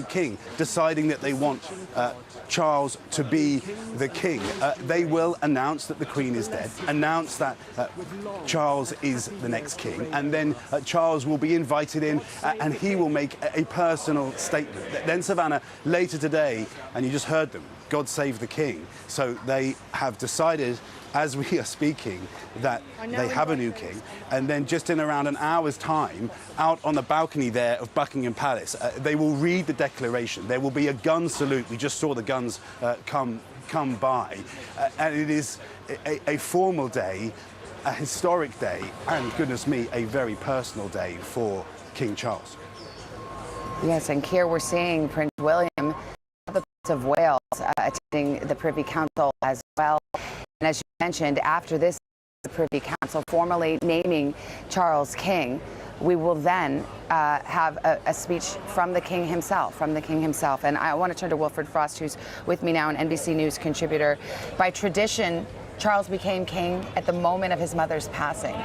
king, deciding that they want Charles to be the king. They will announce that the Queen is dead, announce that Charles is the next king, and then Charles will be invited in and he will make a personal statement. Then, Savannah, later today, and you just heard them, God save the king. So they have decided, as we are speaking, that they have a new king, and then just in around an hour's time, out on the balcony there of Buckingham Palace, they will read the declaration. There will be a gun salute. We just saw the guns come by, and it is a formal day, a historic day, and goodness me, a very personal day for King Charles. Yes, and here we're seeing Prince William of the Prince of Wales attending the Privy Council as well. And as you mentioned, after this, the Privy Council formally naming Charles king, we will then have a speech from the king himself, And I want to turn to Wilfred Frost, who's with me now, an NBC News contributor. By tradition, Charles became king at the moment of his mother's passing.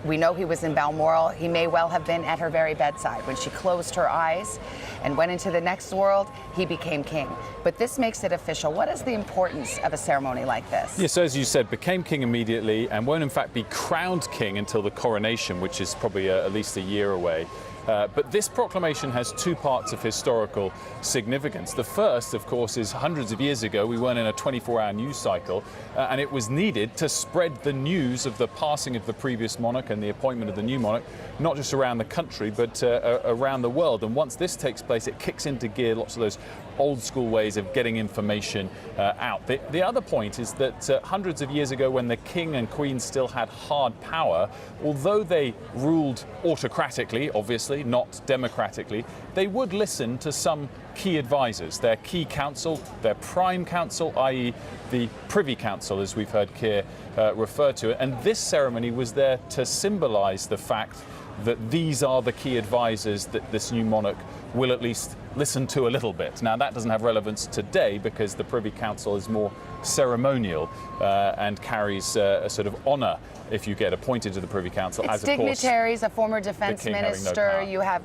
We know he was in Balmoral. He may well have been at her very bedside. When she closed her eyes and went into the next world, he became king. But this makes it official. What is the importance of a ceremony like this? Yes, so as you said, became king immediately and won't in fact be crowned king until the coronation, which is probably at least a year away. But this proclamation has two parts of historical significance. The first, of course, is hundreds of years ago, we weren't in a 24-hour news cycle, and it was needed to spread the news of the passing of the previous monarch and the appointment of the new monarch, not just around the country, but around the world. And once this takes place, it kicks into gear lots of those old school ways of getting information out. The other point is that hundreds of years ago, when the king and queen still had hard power, although they ruled autocratically, obviously, not democratically, they would listen to some key advisors, their key council, their prime council, i.e. the Privy Council, as we've heard Keir refer to it. And this ceremony was there to symbolise the fact that these are the key advisors that this new monarch will at least listen to a little bit. Now, that doesn't have relevance today because the Privy Council is more ceremonial and carries a sort of honour if you get appointed to the Privy Council. It's as of course, dignitaries, a former defence minister, you have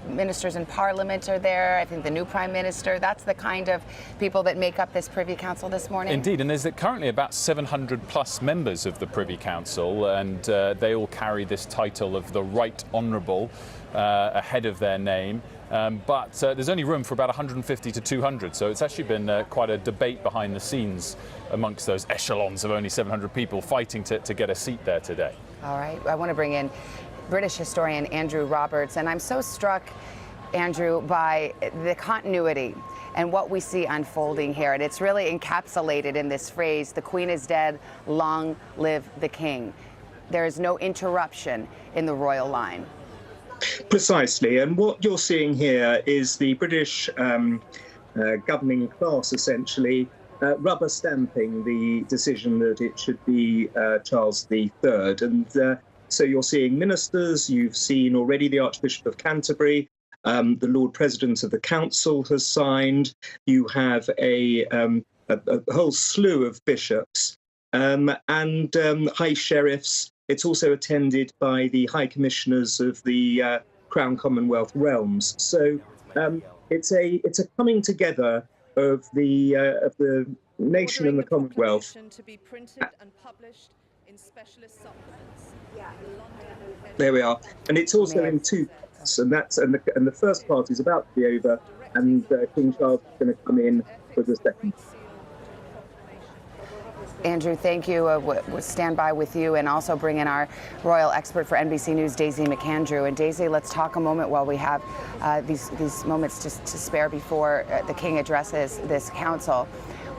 ministers in Parliament are there, I think the new Prime Minister. That's the kind of people that make up this Privy Council this morning? Indeed, and there's currently about 700 plus members of the Privy Council, and they all carry this title of the Right Honourable ahead of their name. But there's only room for about 150 to 200, so it's actually been quite a debate behind the scenes amongst those echelons of only 700 people fighting to get a seat there today. All right, I want to bring in British historian Andrew Roberts, and I'm so struck, Andrew, by the continuity and what we see unfolding here. And it's really encapsulated in this phrase, the Queen is dead, long live the King. There is no interruption in the royal line. Precisely, and what you're seeing here is the British governing class essentially rubber stamping the decision that it should be Charles III. And so you're seeing ministers, you've seen already the Archbishop of Canterbury, the Lord President of the Council has signed, you have a whole slew of bishops and high sheriffs. It's also attended by the High Commissioners of the Crown Commonwealth realms. So it's a coming together of the nation and the Commonwealth. To be printed and published in specialist supplements. There we are, and it's also in two parts, and the first part is about to be over, and King Charles is going to come in for the second. Andrew, thank you. We'll stand by with you and also bring in our royal expert for NBC News, Daisy McAndrew. And Daisy, let's talk a moment while we have these moments to spare before the King addresses this council.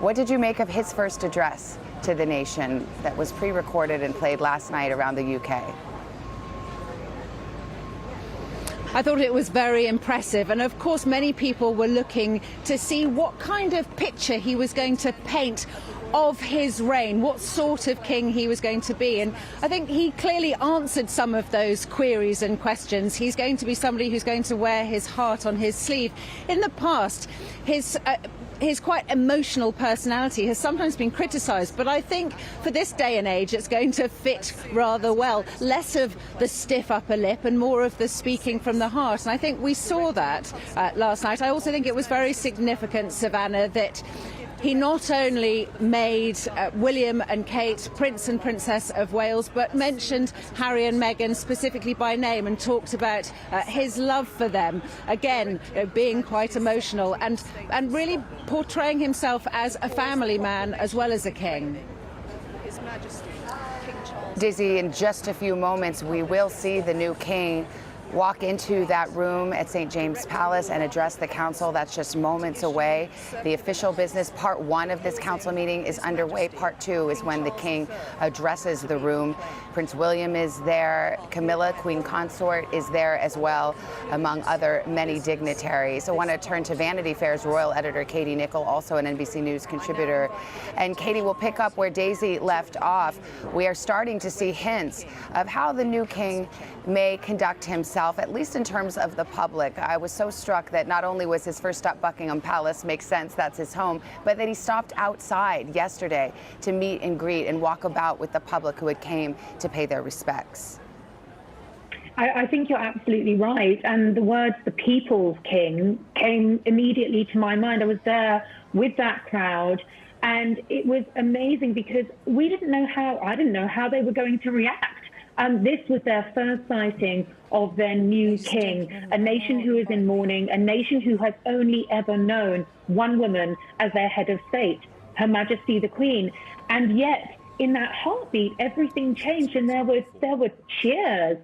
What did you make of his first address to the nation that was pre-recorded and played last night around the UK? I thought it was very impressive, and of course many people were looking to see what kind of picture he was going to paint of his reign, what sort of king he was going to be. And I think he clearly answered some of those queries and questions. He's going to be somebody who's going to wear his heart on his sleeve. In the past, his his quite emotional personality has sometimes been criticised, but I think for this day and age it's going to fit rather well. Less of the stiff upper lip and more of the speaking from the heart, and I think we saw that last night. I also think it was very significant, Savannah, that he not only made William and Kate Prince and Princess of Wales, but mentioned Harry and Meghan specifically by name and talked about his love for them. Again, being quite emotional and really portraying himself as a family man as well as a king. His Majesty King Charles. Daisy, in just a few moments, we will see the new king walk into that room at St. James Palace and address the council. That's just moments away. The official business, part one of this council meeting, is underway. Part two is when the king addresses the room. Prince William is there. Camilla, Queen Consort, is there as well, among other many dignitaries. I want to turn to Vanity Fair's royal editor, Katie Nichol, also an NBC News contributor. And Katie will pick up where Daisy left off. We are starting to see hints of how the new king may conduct himself, at least in terms of the public. I was so struck that not only was his first stop Buckingham Palace, makes sense, that's his home, but that he stopped outside yesterday to meet and greet and walk about with the public who had came to pay their respects. I think you're absolutely right. And the words, the people's king, came immediately to my mind. I was there with that crowd, and it was amazing because I didn't know how they were going to react. This was their first sighting of their new king, a nation who is in mourning, a nation who has only ever known one woman as their head of state, Her Majesty the Queen. And yet, in that heartbeat, everything changed, and there were cheers.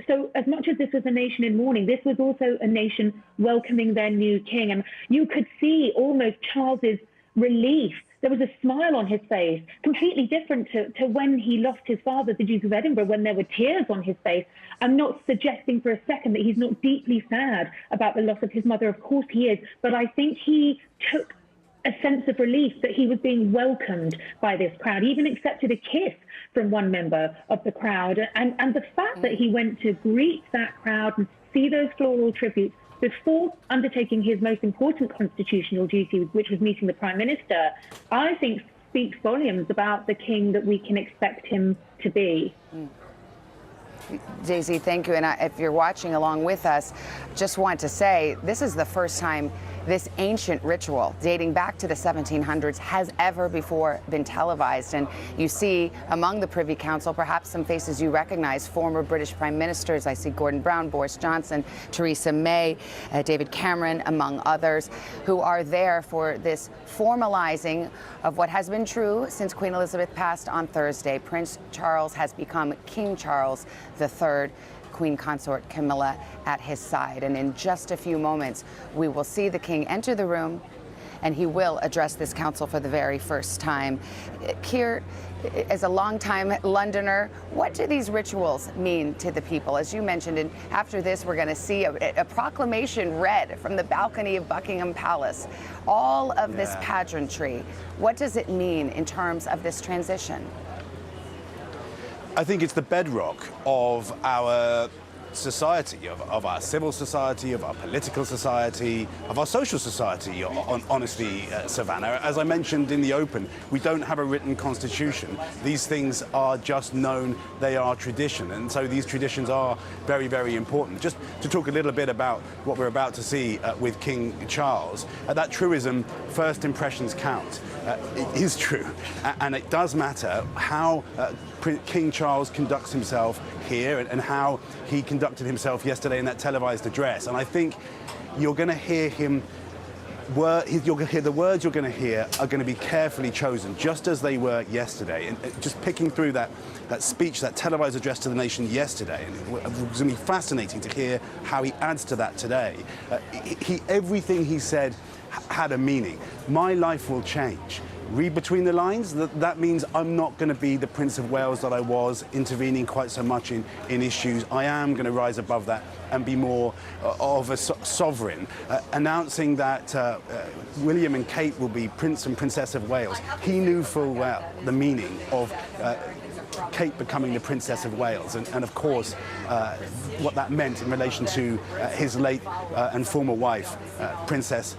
So as much as this was a nation in mourning, this was also a nation welcoming their new king. And you could see almost Charles's relief. There was a smile on his face, completely different to when he lost his father, the Duke of Edinburgh, when there were tears on his face. I'm not suggesting for a second that he's not deeply sad about the loss of his mother. Of course he is. But I think he took a sense of relief that he was being welcomed by this crowd. He even accepted a kiss from one member of the crowd. And the fact that he went to greet that crowd and see those floral tributes before undertaking his most important constitutional duty, which was meeting the Prime Minister, I think speaks volumes about the king that we can expect him to be. Daisy, thank you. And if you're watching along with us, just want to say this is the first time this ancient ritual dating back to the 1700s has ever before been televised. And you see among the Privy Council perhaps some faces you recognize, former British Prime Ministers. I see Gordon Brown, Boris Johnson, Theresa May, David Cameron, among others, who are there for this formalizing of what has been true since Queen Elizabeth passed on Thursday. Prince Charles has become King Charles III. Queen Consort Camilla at his side. And in just a few moments, we will see the king enter the room, and he will address this council for the very first time. Keir, as a longtime Londoner, what do these rituals mean to the people? As you mentioned, and after this, we're going to see a proclamation read from the balcony of Buckingham Palace. All of this pageantry, what does it mean in terms of this transition? I think it's the bedrock of our society, of our civil society, of our political society, of our social society, honestly, Savannah. As I mentioned in the open, we don't have a written constitution. These things are just known, they are tradition, and so these traditions are very, very important. Just to talk a little bit about what we're about to see with King Charles, that truism, first impressions count. It is true, and it does matter how King Charles conducts himself here and how he conducted himself yesterday in that televised address. And I think you're going to hear him, the words you're going to hear are going to be carefully chosen, just as they were yesterday. And just picking through that speech, that televised address to the nation yesterday, and it was going to be fascinating to hear how he adds to that today. Everything he said had a meaning. My life will change. Read between the lines, that means I'm not going to be the Prince of Wales that I was, intervening quite so much in issues. I am going to rise above that and be more of a sovereign, announcing that William and Kate will be Prince and Princess of Wales. He knew full well the meaning of Kate becoming the Princess of Wales, and of course what that meant in relation to his late and former wife, Princess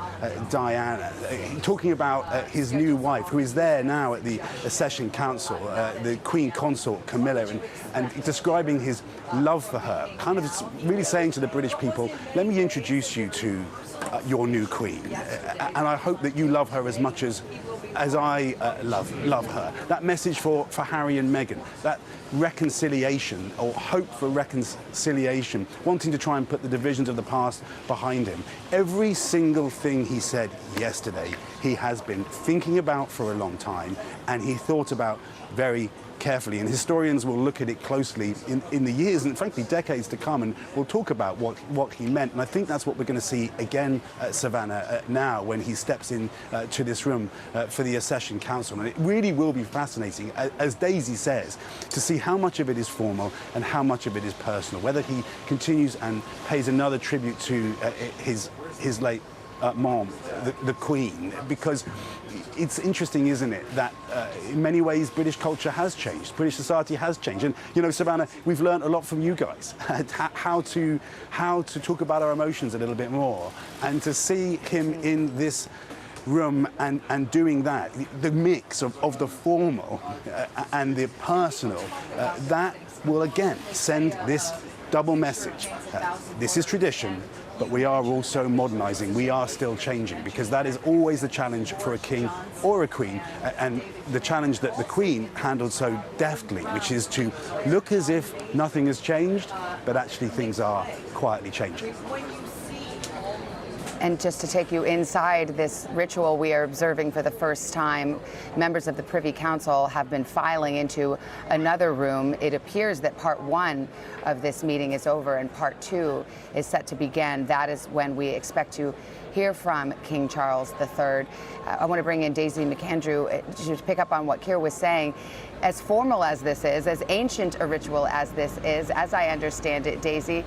Diana. Talking about his new wife, who is there now at the Accession Council, the Queen Consort Camilla, and describing his love for her, kind of really saying to the British people, let me introduce you to your new Queen, and I hope that you love her as much as I love her. That message for Harry and Meghan, that reconciliation or hope for reconciliation, wanting to try and put the divisions of the past behind him. Every single thing he said yesterday, he has been thinking about for a long time, and he thought about very carefully, and historians will look at it closely in the years and frankly decades to come, and we'll talk about what he meant. And I think that's what we're going to see again at Savannah now when he steps in to this room for the Accession Council. And it really will be fascinating, as Daisy says, to see how much of it is formal and how much of it is personal, whether he continues and pays another tribute to his late mom, the Queen, because it's interesting, isn't it, that in many ways British culture has changed, British society has changed, and you know, Savannah, we've learned a lot from you guys, how to talk about our emotions a little bit more, and to see him in this room and doing that, the mix of the formal and the personal, that will again send this double message. This is tradition, but we are also modernising. We are still changing, because that is always the challenge for a king or a queen, and the challenge that the Queen handled so deftly, which is to look as if nothing has changed, but actually things are quietly changing. And just to take you inside this ritual we are observing for the first time, members of the Privy Council have been filing into another room. It appears that part one of this meeting is over and part two is set to begin. That is when we expect to hear from King Charles III. I want to bring in Daisy McAndrew to pick up on what Keir was saying. As formal as this is, as ancient a ritual as this is, as I understand it, Daisy,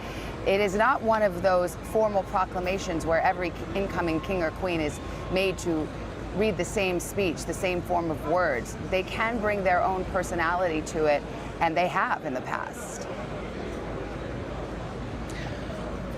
it is not one of those formal proclamations where every incoming king or queen is made to read the same speech, the same form of words. They can bring their own personality to it, and they have in the past.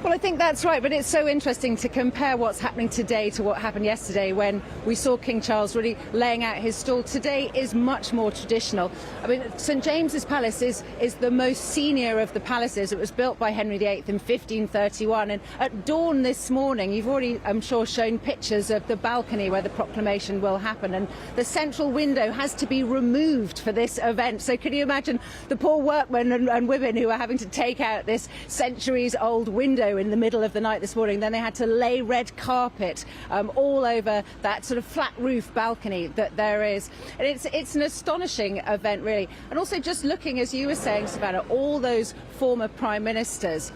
Well, I think that's right, but it's so interesting to compare what's happening today to what happened yesterday when we saw King Charles really laying out his stall. Today is much more traditional. I mean, St James's Palace is the most senior of the palaces. It was built by Henry VIII in 1531, and at dawn this morning, you've already, I'm sure, shown pictures of the balcony where the proclamation will happen, and the central window has to be removed for this event. So can you imagine the poor workmen and women who are having to take out this centuries-old window in the middle of the night this morning? Then they had to lay red carpet all over that sort of flat roof balcony that there is. And it's an astonishing event, really. And also just looking, as you were saying, Savannah, all those former prime ministers,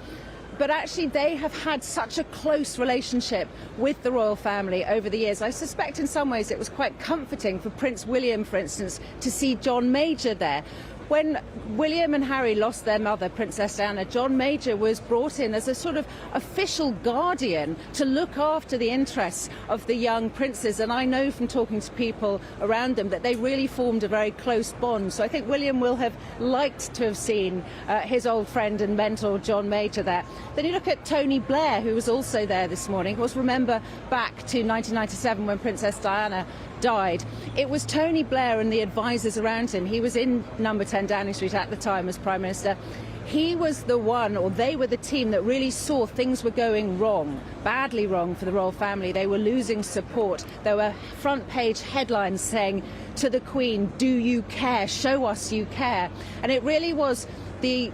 but actually they have had such a close relationship with the royal family over the years. I suspect in some ways it was quite comforting for Prince William, for instance, to see John Major there. When William and Harry lost their mother, Princess Diana, John Major was brought in as a sort of official guardian to look after the interests of the young princes. And I know from talking to people around them that they really formed a very close bond. So I think William will have liked to have seen his old friend and mentor, John Major, there. Then you look at Tony Blair, who was also there this morning. Of course, remember back to 1997 when Princess Diana died. It was Tony Blair and the advisors around him. He was in number 10 Downing Street at the time as Prime Minister. He was the one, or they were the team that really saw things were going wrong, badly wrong for the royal family. They were losing support. There were front page headlines saying to the Queen, "Do you care? Show us you care." And it really was the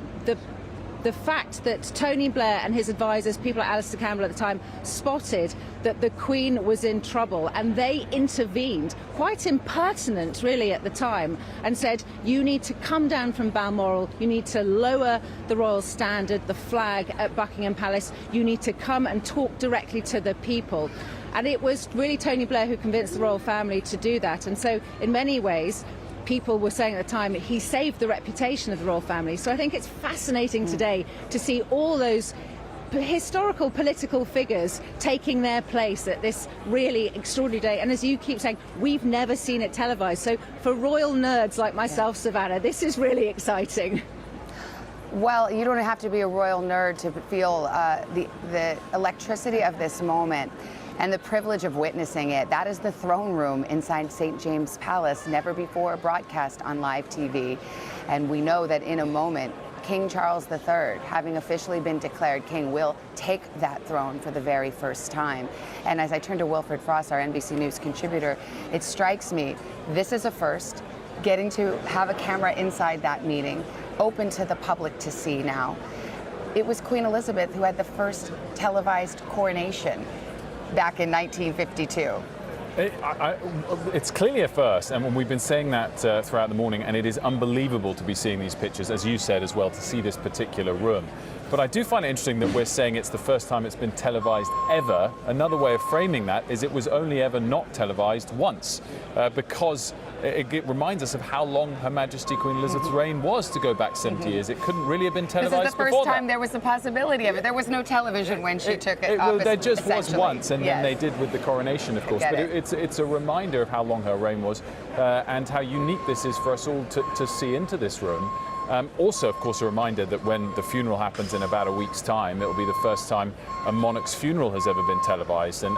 fact that Tony Blair and his advisors, people like Alistair Campbell at the time, spotted that the Queen was in trouble, and they intervened, quite impertinent really at the time, and said, you need to come down from Balmoral, you need to lower the royal standard, the flag at Buckingham Palace, you need to come and talk directly to the people. And it was really Tony Blair who convinced the royal family to do that. And so in many ways, people were saying at the time he saved the reputation of the royal family. So I think it's fascinating today to see all those historical political figures taking their place at this really extraordinary day. And as you keep saying, we've never seen it televised. So for royal nerds like myself, Savannah, this is really exciting. Well, you don't have to be a royal nerd to feel the electricity of this moment and the privilege of witnessing it. That is the throne room inside St. James Palace, never before broadcast on live TV. And we know that in a moment, King Charles III, having officially been declared king, will take that throne for the very first time. And as I turn to Wilfred Frost, our NBC News contributor, it strikes me, this is a first, getting to have a camera inside that meeting, open to the public to see now. It was Queen Elizabeth who had the first televised coronation back in 1952. It's clearly a first, and we've been saying that throughout the morning, and it is unbelievable to be seeing these pictures, as you said as well, to see this particular room. But I do find it interesting that we're saying it's the first time it's been televised ever. Another way of framing that is it was only ever not televised once, because it reminds us of how long Her Majesty Queen Elizabeth's reign was, to go back 70 years. It couldn't really have been televised before that. This is the first time there was the possibility of it. There was no television when she took it office. There just was once, and then they did with the coronation, of course. But it's a reminder of how long her reign was, and how unique this is for us all to see into this room. Also, of course, a reminder that when the funeral happens in about a week's time, it will be the first time a monarch's funeral has ever been televised, and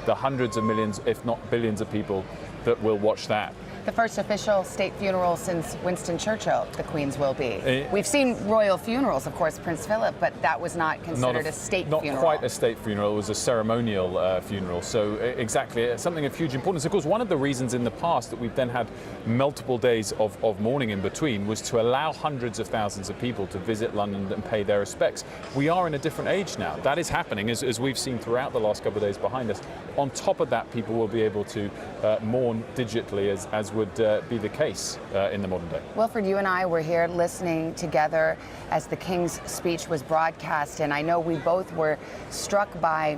the hundreds of millions, if not billions of people that will watch that. The first official state funeral since Winston Churchill, the Queen's will be. We've seen royal funerals, of course, Prince Philip, but that was not considered a state funeral. Not quite a state funeral, it was a ceremonial funeral. So exactly, something of huge importance. Of course, one of the reasons in the past that we've then had multiple days of mourning in between was to allow hundreds of thousands of people to visit London and pay their respects. We are in a different age now. That is happening, as we've seen throughout the last couple of days behind us. On top of that, people will be able to mourn digitally, as would be the case in the modern day. Wilfred, you and I were here listening together as the King's speech was broadcast, and I know we both were struck by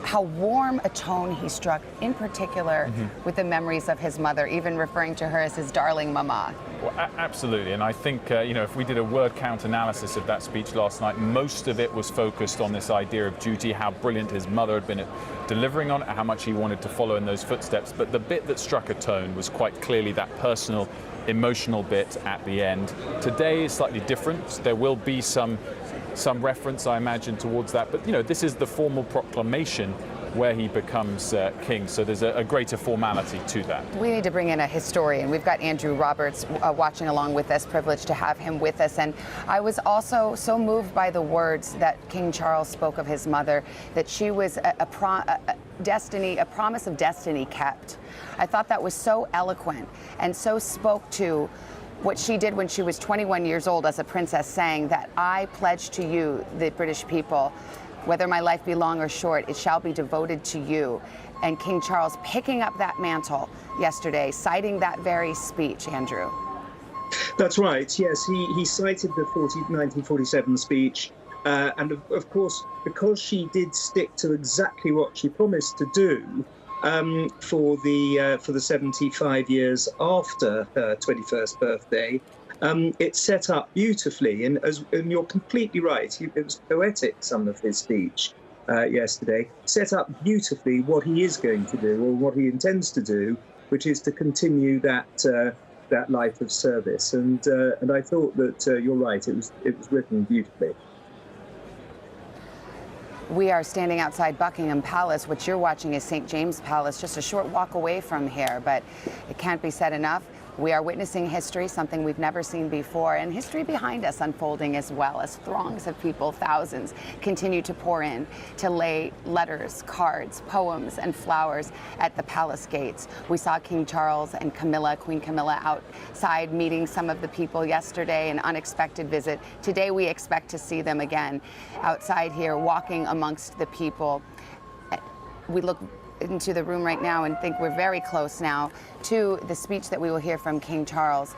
how warm a tone he struck, in particular with the memories of his mother, even referring to her as his darling mama. Well, absolutely, and I think if we did a word count analysis of that speech last night, most of it was focused on this idea of duty, how brilliant his mother had been at delivering on it, how much he wanted to follow in those footsteps. But the bit that struck a tone was quite clearly that personal, emotional bit at the end. Today is slightly different. There will be some reference, I imagine, towards that. But this is the formal proclamation where he becomes king, so there's a greater formality to that. We need to bring in a historian. We've got Andrew Roberts watching along with us, privileged to have him with us. And I was also so moved by the words that King Charles spoke of his mother, that she was a promise of destiny kept. I thought that was so eloquent and so spoke to what she did when she was 21 years old as a princess, saying that I pledge to you, the British people, whether my life be long or short, it shall be devoted to you. And King Charles picking up that mantle yesterday, citing that very speech, Andrew. That's right, yes. He cited the 1947 speech. And of course, because she did stick to exactly what she promised to do for the 75 years after her 21st birthday, it's set up beautifully, and you're completely right. It was poetic, some of his speech yesterday. Set up beautifully what he is going to do, or what he intends to do, which is to continue that life of service. And I thought that you're right. It was written beautifully. We are standing outside Buckingham Palace. What you're watching is St. James Palace, just a short walk away from here, but it can't be said enough. We are witnessing history, something we've never seen before, and history behind us unfolding as well, as throngs of people, thousands, continue to pour in to lay letters, cards, poems, and flowers at the palace gates. We saw King Charles and Queen Camilla outside meeting some of the people yesterday, an unexpected visit. Today we expect to see them again outside here, walking amongst the people. We look into the room right now and think we're very close now to the speech that we will hear from King Charles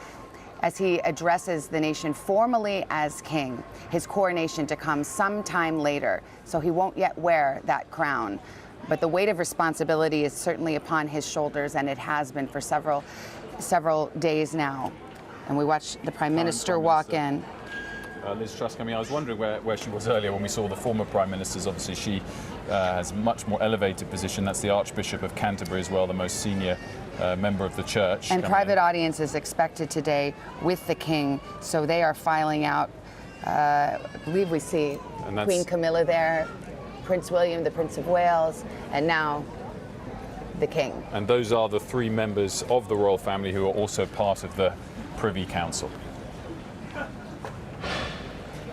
as he addresses the nation formally as king, his coronation to come sometime later, so he won't yet wear that crown. But the weight of responsibility is certainly upon his shoulders, and it has been for several days now. And we watch the Prime Minister walk in. Liz Truss coming. I was wondering where she was earlier when we saw the former Prime Ministers. Obviously, she has a much more elevated position. That's the Archbishop of Canterbury as well, the most senior member of the church. And private audience is expected today with the King, so they are filing out. I believe we see Queen Camilla there, Prince William, the Prince of Wales, and now the King. And those are the three members of the royal family who are also part of the Privy Council.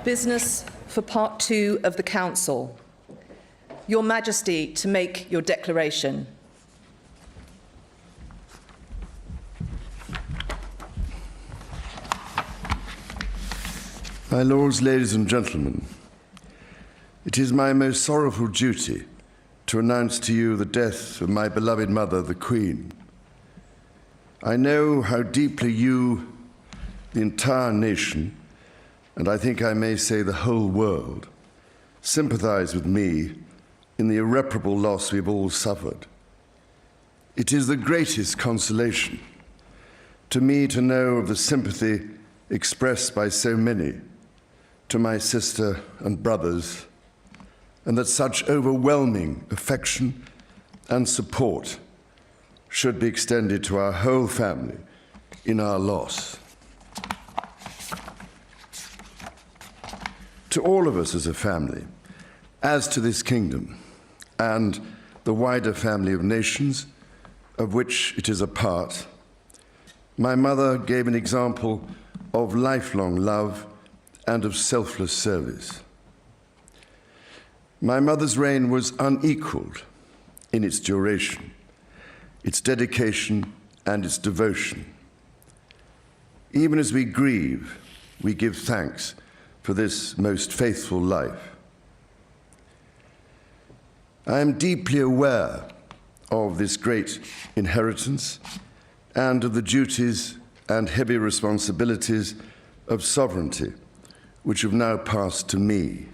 Business for part 2 of the Council. Your Majesty, to make your declaration. My lords, ladies and gentlemen, it is my most sorrowful duty to announce to you the death of my beloved mother, the Queen. I know how deeply you, the entire nation, and I think I may say the whole world, sympathize with me in the irreparable loss we've all suffered. It is the greatest consolation to me to know of the sympathy expressed by so many to my sister and brothers, and that such overwhelming affection and support should be extended to our whole family in our loss. To all of us as a family, as to this kingdom and the wider family of nations of which it is a part, my mother gave an example of lifelong love and of selfless service. My mother's reign was unequaled in its duration, its dedication, and its devotion. Even as we grieve, we give thanks for this most faithful life. I am deeply aware of this great inheritance and of the duties and heavy responsibilities of sovereignty, which have now passed to me.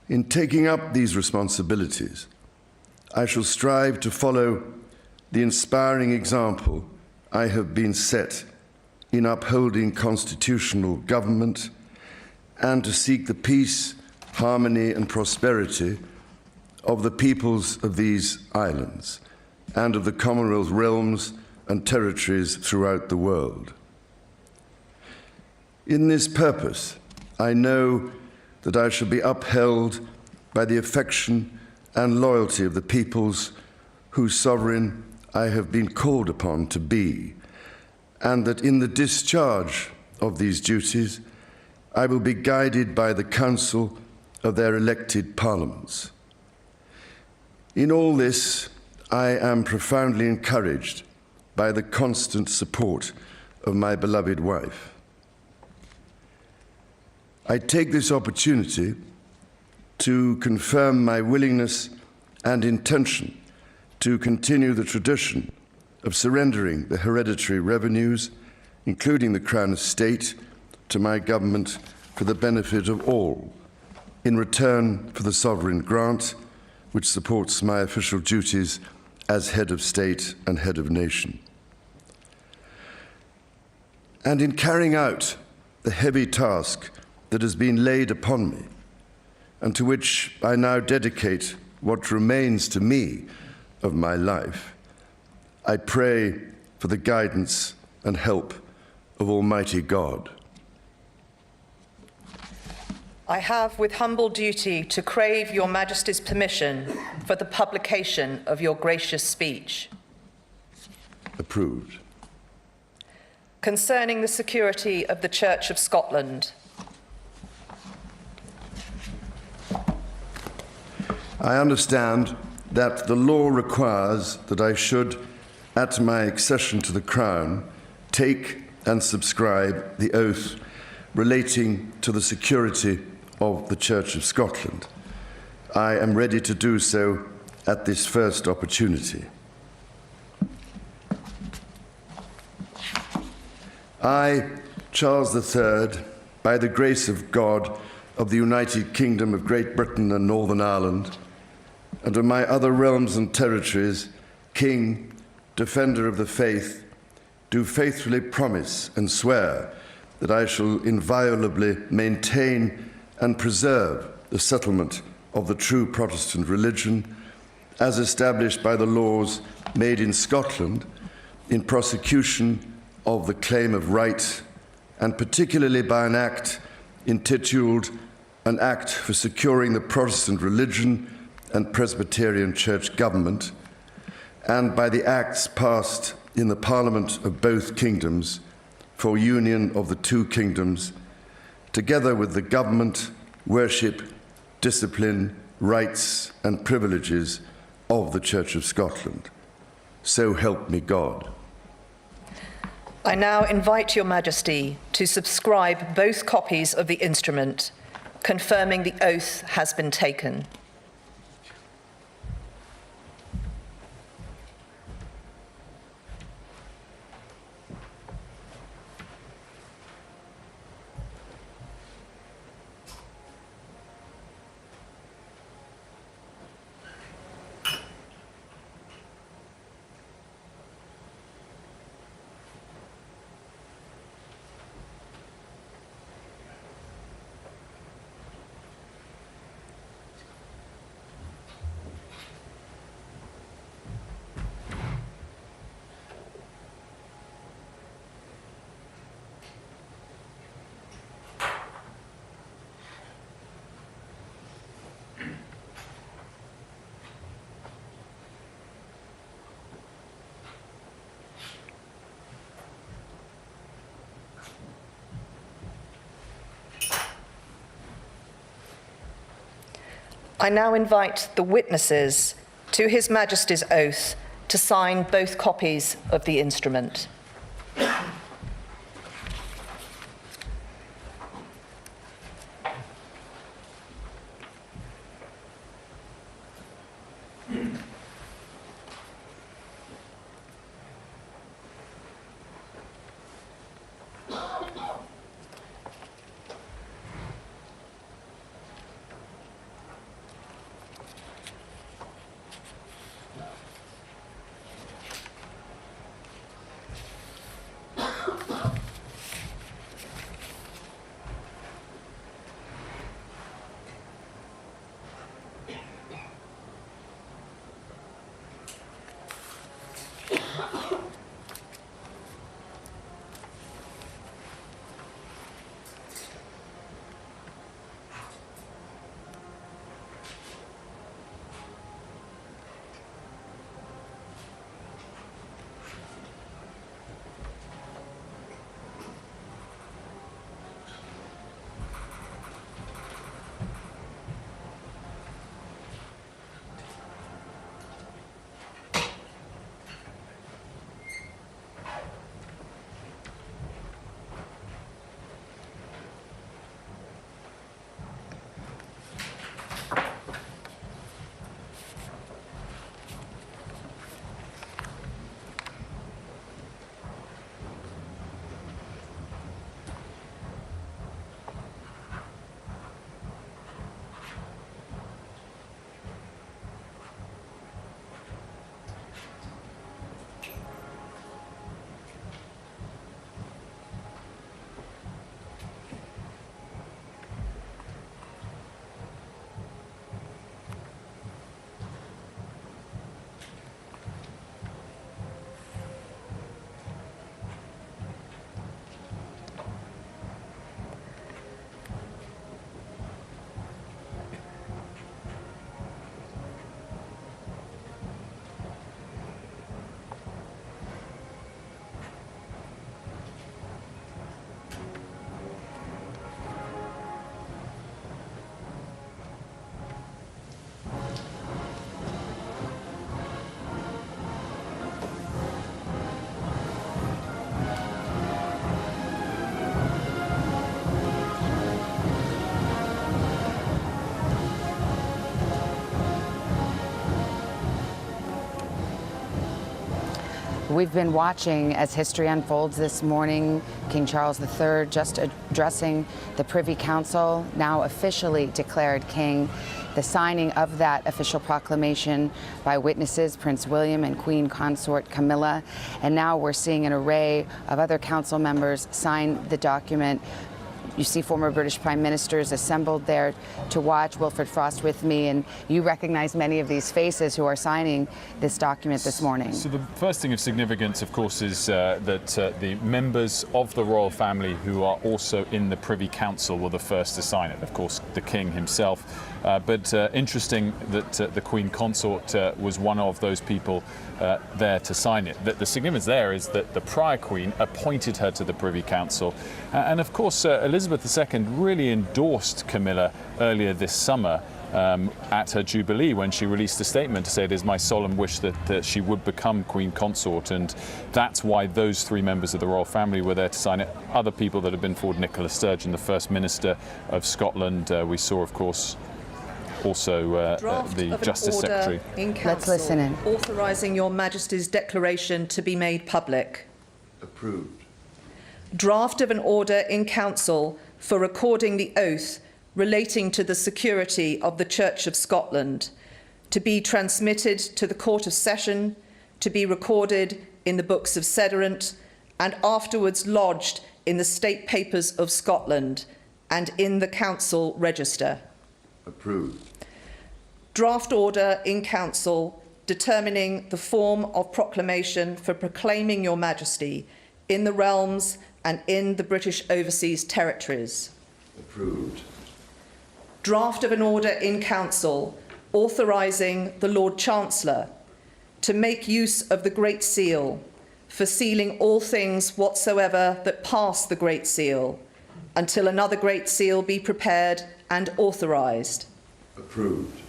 In taking up these responsibilities, I shall strive to follow the inspiring example I have been set in upholding constitutional government and to seek the peace, harmony, and prosperity of the peoples of these islands and of the Commonwealth realms and territories throughout the world. In this purpose, I know that I shall be upheld by the affection and loyalty of the peoples whose sovereign I have been called upon to be, and that in the discharge of these duties, I will be guided by the counsel of their elected parliaments. In all this, I am profoundly encouraged by the constant support of my beloved wife. I take this opportunity to confirm my willingness and intention to continue the tradition of surrendering the hereditary revenues, including the Crown Estate, to my government for the benefit of all, in return for the sovereign grant, which supports my official duties as head of state and head of nation. And in carrying out the heavy task that has been laid upon me, and to which I now dedicate what remains to me of my life, I pray for the guidance and help of Almighty God. I have with humble duty to crave your Majesty's permission for the publication of your gracious speech. Approved. Concerning the security of the Church of Scotland. I understand that the law requires that I should, at my accession to the Crown, take and subscribe the oath relating to the security of the Church of Scotland. I am ready to do so at this first opportunity. I, Charles III, by the grace of God, of the United Kingdom of Great Britain and Northern Ireland, and of my other realms and territories, King, Defender of the Faith, do faithfully promise and swear that I shall inviolably maintain and preserve the settlement of the true Protestant religion as established by the laws made in Scotland in prosecution of the claim of right, and particularly by an act intituled An Act for Securing the Protestant Religion and Presbyterian Church Government, and by the acts passed in the Parliament of both kingdoms for union of the two kingdoms, together with the government, worship, discipline, rights and privileges of the Church of Scotland. So help me God. I now invite Your Majesty to subscribe both copies of the instrument, confirming the oath has been taken. I now invite the witnesses to His Majesty's oath to sign both copies of the instrument. We've been watching as history unfolds this morning. King Charles III just addressing the Privy Council, now officially declared king. the signing of that official proclamation by witnesses, Prince William and Queen Consort Camilla. And now we're seeing an array of other council members sign the document. You see former British prime ministers assembled there to watch. Wilfred Frost with me, and you recognize many of these faces who are signing this document this morning. So the first thing of significance, of course, is that the members of the royal family who are also in the Privy Council were the first to sign it. Of course, the King himself. But interesting that the Queen Consort was one of those people there to sign it. The significance there is that the prior Queen appointed her to the Privy Council. And of course, Elizabeth II really endorsed Camilla earlier this summer at her Jubilee, when she released a statement to say it is my solemn wish that she would become Queen Consort, and that's why those three members of the royal family were there to sign it. Other people that have been forward: Nicola Sturgeon, the First Minister of Scotland. We saw, of course, also the Justice Secretary. In Council, let's listen in. Authorising Your Majesty's declaration to be made public. Approved. Draft of an order in Council for recording the oath relating to the security of the Church of Scotland, to be transmitted to the Court of Session, to be recorded in the Books of Sederant, and afterwards lodged in the State Papers of Scotland and in the Council Register. Approved. Draft order in Council determining the form of proclamation for proclaiming Your Majesty in the realms and in the British Overseas Territories. Approved. Draft of an order in Council authorising the Lord Chancellor to make use of the Great Seal for sealing all things whatsoever that pass the Great Seal, until another Great Seal be prepared and authorised. Approved.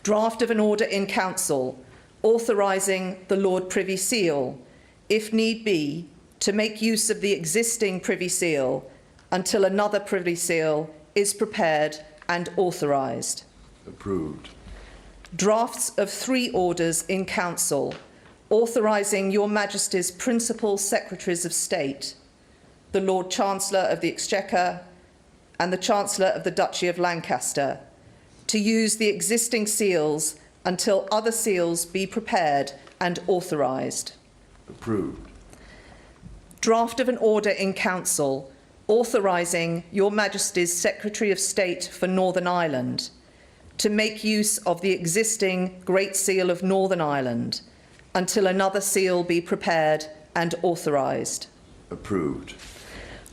Draft of an order in Council authorising the Lord Privy Seal, if need be, to make use of the existing Privy Seal until another Privy Seal is prepared and authorised. Approved. Drafts of 3 orders in Council authorising Your Majesty's principal Secretaries of State, the Lord Chancellor of the Exchequer and the Chancellor of the Duchy of Lancaster, to use the existing seals until other seals be prepared and authorised. Approved. Draft of an order in Council authorising Your Majesty's Secretary of State for Northern Ireland to make use of the existing Great Seal of Northern Ireland until another seal be prepared and authorised. Approved.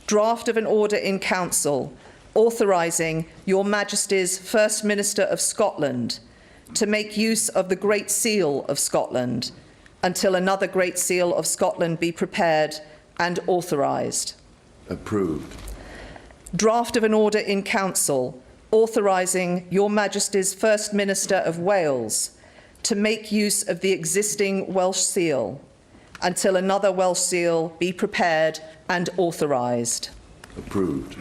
Draft of an order in Council authorising Your Majesty's First Minister of Scotland to make use of the Great Seal of Scotland until another Great Seal of Scotland be prepared and authorised. Approved. Draft of an order in Council authorising Your Majesty's First Minister of Wales to make use of the existing Welsh seal until another Welsh seal be prepared and authorised. Approved.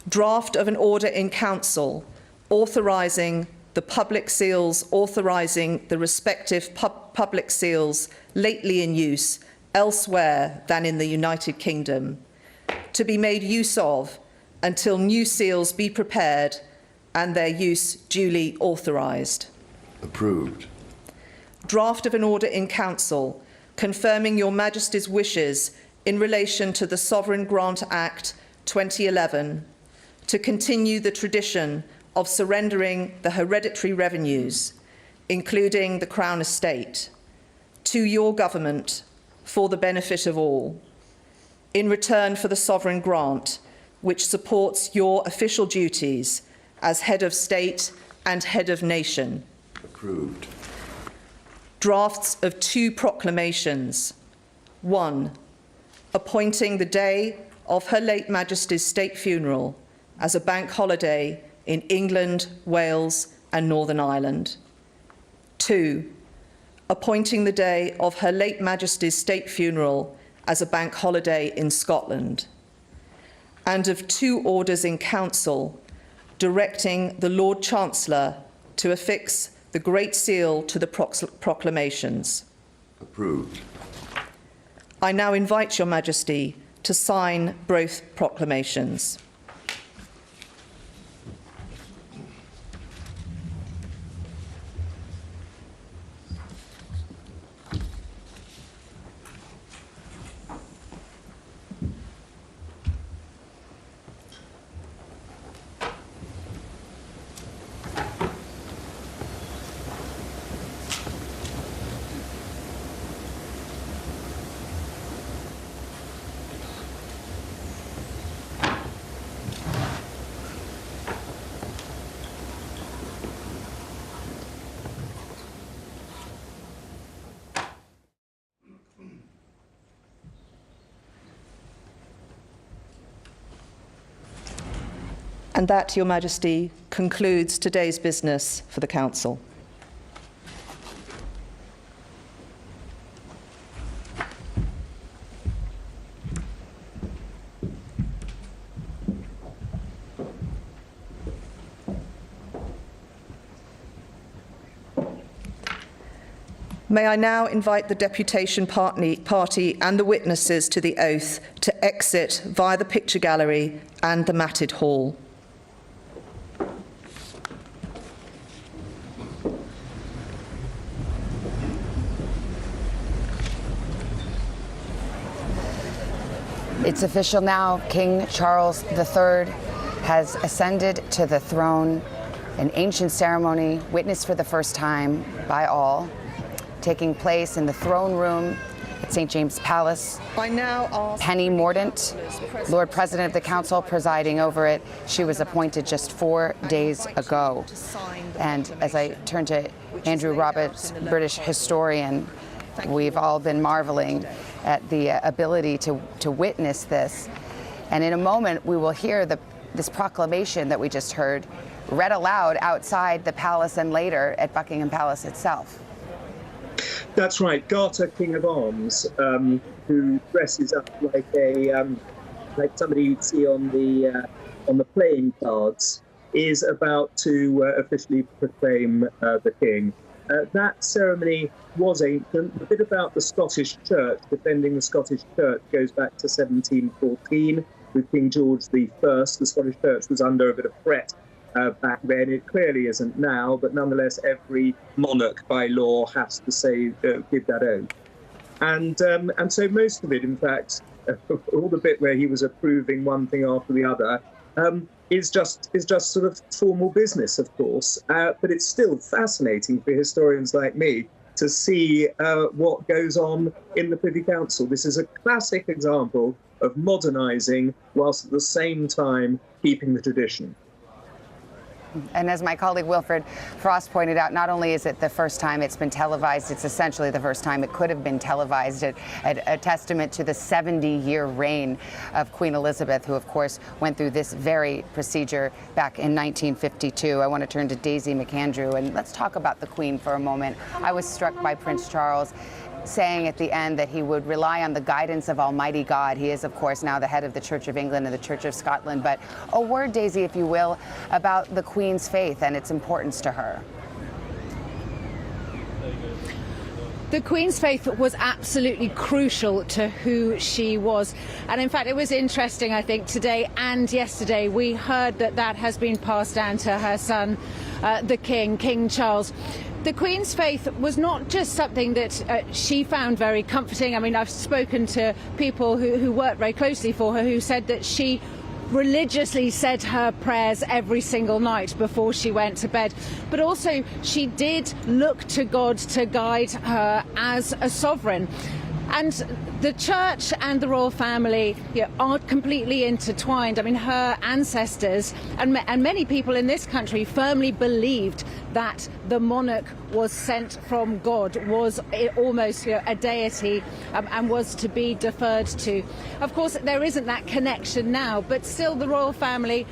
Draft of an order in Council authorising the public seals, authorising the respective public seals lately in use elsewhere than in the United Kingdom, to be made use of until new seals be prepared and their use duly authorised. Approved. Draft of an order in Council confirming Your Majesty's wishes in relation to the Sovereign Grant Act 2011 to continue the tradition of surrendering the hereditary revenues, including the Crown Estate, to your government for the benefit of all, in return for the sovereign grant, which supports your official duties as head of state and head of nation. Approved. Drafts of 2 proclamations. 1. Appointing the day of Her late Majesty's state funeral as a bank holiday in England, Wales and Northern Ireland. 2. Appointing the day of Her late Majesty's state funeral as a bank holiday in Scotland. And of 2 orders in Council directing the Lord Chancellor to affix the Great Seal to the proclamations. Approved. I now invite Your Majesty to sign both proclamations. And that, Your Majesty, concludes today's business for the Council. May I now invite the deputation party and the witnesses to the oath to exit via the picture gallery and the matted hall. It's official now. King Charles III has ascended to the throne, an ancient ceremony witnessed for the first time by all, taking place in the throne room at St. James Palace. I now ask Penny Mordaunt, Lord President of the Council, presiding over it. She was appointed just 4 days ago. And as I turn to Andrew Roberts, British historian, we've all been marveling at the ability to witness this. And in a moment, we will hear this proclamation that we just heard read aloud outside the palace and later at Buckingham Palace itself. That's right, Garter, King of Arms, who dresses up like somebody you'd see on the playing cards, is about to officially proclaim the king. That ceremony was ancient. The bit about the Scottish Church, defending the Scottish Church, goes back to 1714 with King George I. The Scottish Church was under a bit of threat back then. It clearly isn't now, but nonetheless, every monarch by law has to say, give that oath. And so most of it, in fact, all the bit where he was approving one thing after the other, is just sort of formal business, of course. But it's still fascinating for historians like me to see what goes on in the Privy Council. This is a classic example of modernising whilst at the same time keeping the tradition. And as my colleague Wilfred Frost pointed out, not only is it the first time it's been televised, it's essentially the first time it could have been televised, a testament to the 70-year reign of Queen Elizabeth, who, of course, went through this very procedure back in 1952. I want to turn to Daisy McAndrew, and let's talk about the Queen for a moment. I was struck by Prince Charles saying at the end that he would rely on the guidance of Almighty God. He is, of course, now the head of the Church of England and the Church of Scotland. But a word, Daisy, if you will, about the Queen's faith and its importance to her. The Queen's faith was absolutely crucial to who she was. And in fact, it was interesting, I think, today and yesterday, we heard that has been passed down to her son, the King, King Charles. The Queen's faith was not just something that she found very comforting. I mean, I've spoken to people who worked very closely for her who said that she religiously said her prayers every single night before she went to bed. But also, she did look to God to guide her as a sovereign. And the church and the royal family are completely intertwined. I mean, her ancestors and many people in this country firmly believed that the monarch was sent from God, was almost a deity, and was to be deferred to. Of course, there isn't that connection now, but still the royal family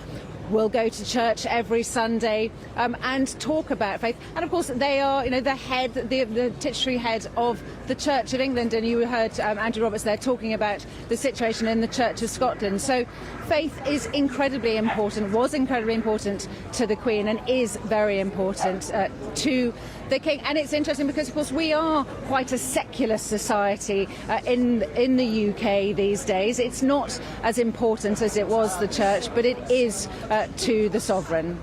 will go to church every Sunday and talk about faith. And of course, they are, the head, the titular head of the Church of England. And you heard Andrew Roberts there talking about the situation in the Church of Scotland. So faith is incredibly important, was incredibly important to the Queen, and is very important to the King. And it's interesting because, of course, we are quite a secular society in the UK these days. It's not as important as it was the Church, but it is to the sovereign.